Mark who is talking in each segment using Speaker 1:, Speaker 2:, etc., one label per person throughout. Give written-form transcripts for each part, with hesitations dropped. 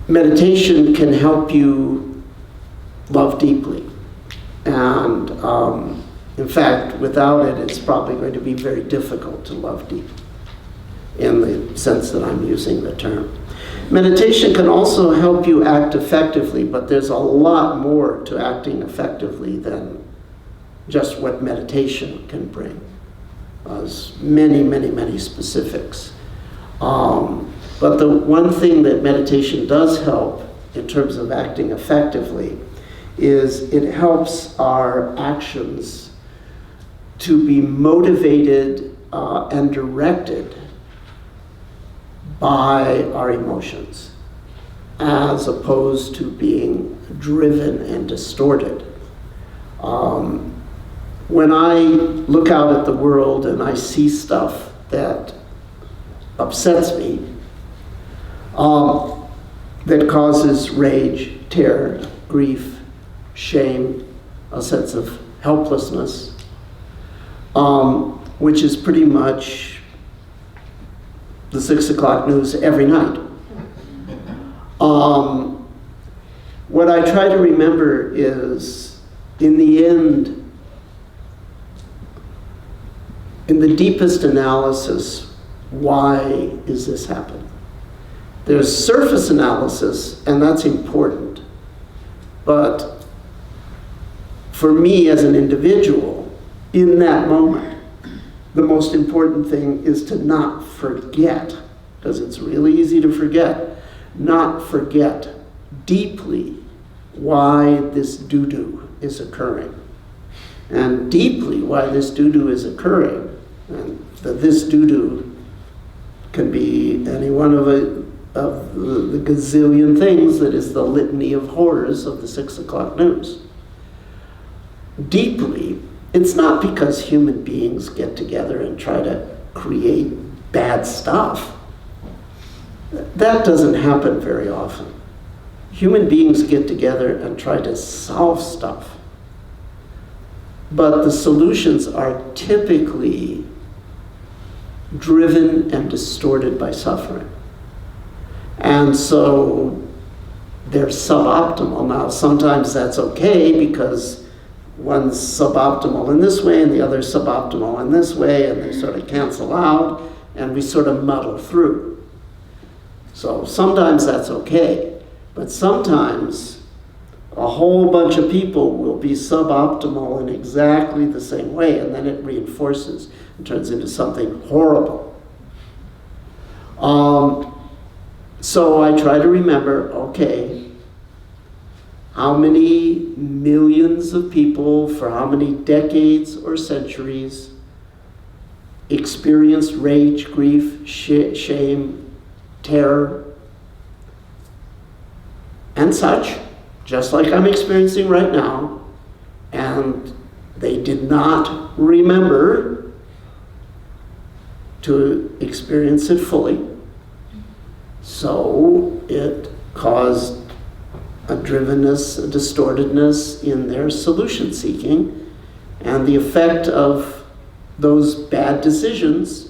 Speaker 1: meditation can help you love deeply. And in fact, without it, it's probably going to be very difficult to love deeply, in the sense that I'm using the term. Meditation can also help you act effectively, but there's a lot more to acting effectively than just what meditation can bring. There's many, many, many specifics. But the one thing that meditation does help in terms of acting effectively is it helps our actions to be motivated and directed by our emotions, as opposed to being driven and distorted. When I look out at the world and I see stuff that upsets me, that causes rage, terror, grief, shame, a sense of helplessness, which is pretty much the 6 o'clock news every night. What I try to remember is, in the end, in the deepest analysis, why is this happening? There's surface analysis, and that's important. But for me as an individual, in that moment, the most important thing is to not forget, because it's really easy to forget, not forget deeply why this doo-doo is occurring. And deeply why this doo-doo is occurring, and this doo-doo can be any one of the gazillion things that is the litany of horrors of the 6 o'clock news. Deeply, it's not because human beings get together and try to create bad stuff. That doesn't happen very often. Human beings get together and try to solve stuff. But the solutions are typically driven and distorted by suffering. And so they're suboptimal. Now, sometimes that's okay because one's suboptimal in this way and the other's suboptimal in this way, and they sort of cancel out, and we sort of muddle through. So sometimes that's okay, but sometimes a whole bunch of people will be suboptimal in exactly the same way, and then it reinforces and turns into something horrible. So I try to remember, okay, how many millions of people for how many decades or centuries experienced rage, grief, shame, terror, and such, just like I'm experiencing right now, and they did not remember to experience it fully. So it caused a drivenness, a distortedness in their solution seeking, and the effect of those bad decisions,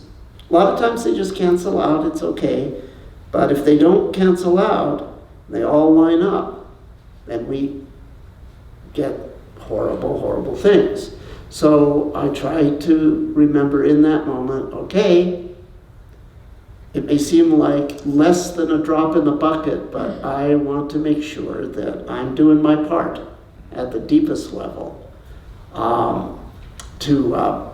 Speaker 1: a lot of times they just cancel out, it's okay, but if they don't cancel out, they all line up, and we get horrible, horrible things. So I try to remember in that moment, okay, it may seem like less than a drop in the bucket, but I want to make sure that I'm doing my part at the deepest level to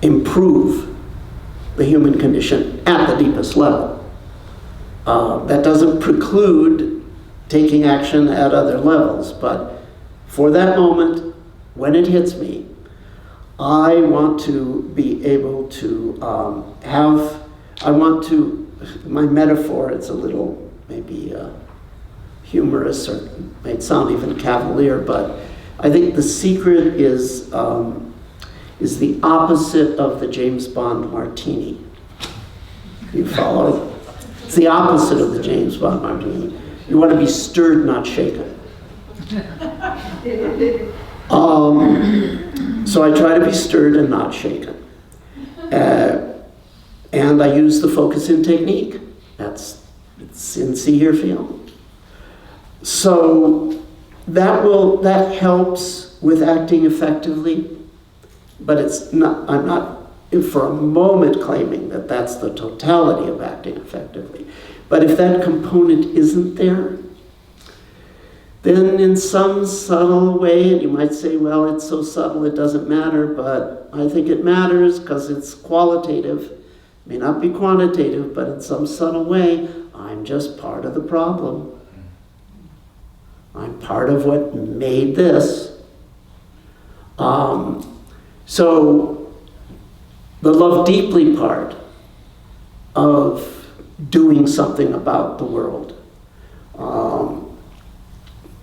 Speaker 1: improve the human condition at the deepest level. That doesn't preclude taking action at other levels, but for that moment, when it hits me, I want to be able to my metaphor, it's a little maybe humorous or might sound even cavalier, but I think the secret is the opposite of the James Bond martini. You follow? It's the opposite of the James Bond martini. You want to be stirred, not shaken. So I try to be stirred and not shaken. And I use the focus-in technique. It's in see, hear, feel. So that helps with acting effectively, but I'm not for a moment claiming that that's the totality of acting effectively. But if that component isn't there, then in some subtle way, and you might say, well, it's so subtle it doesn't matter, but I think it matters because it's qualitative. It may not be quantitative, but in some subtle way, I'm just part of the problem. I'm part of what made this. So the love deeply part of doing something about the world.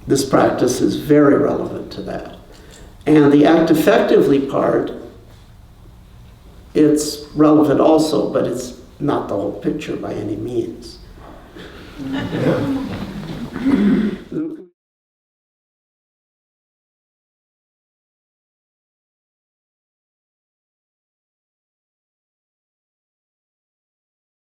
Speaker 1: This practice is very relevant to that. And the act effectively part, it's relevant also, but it's not the whole picture by any means.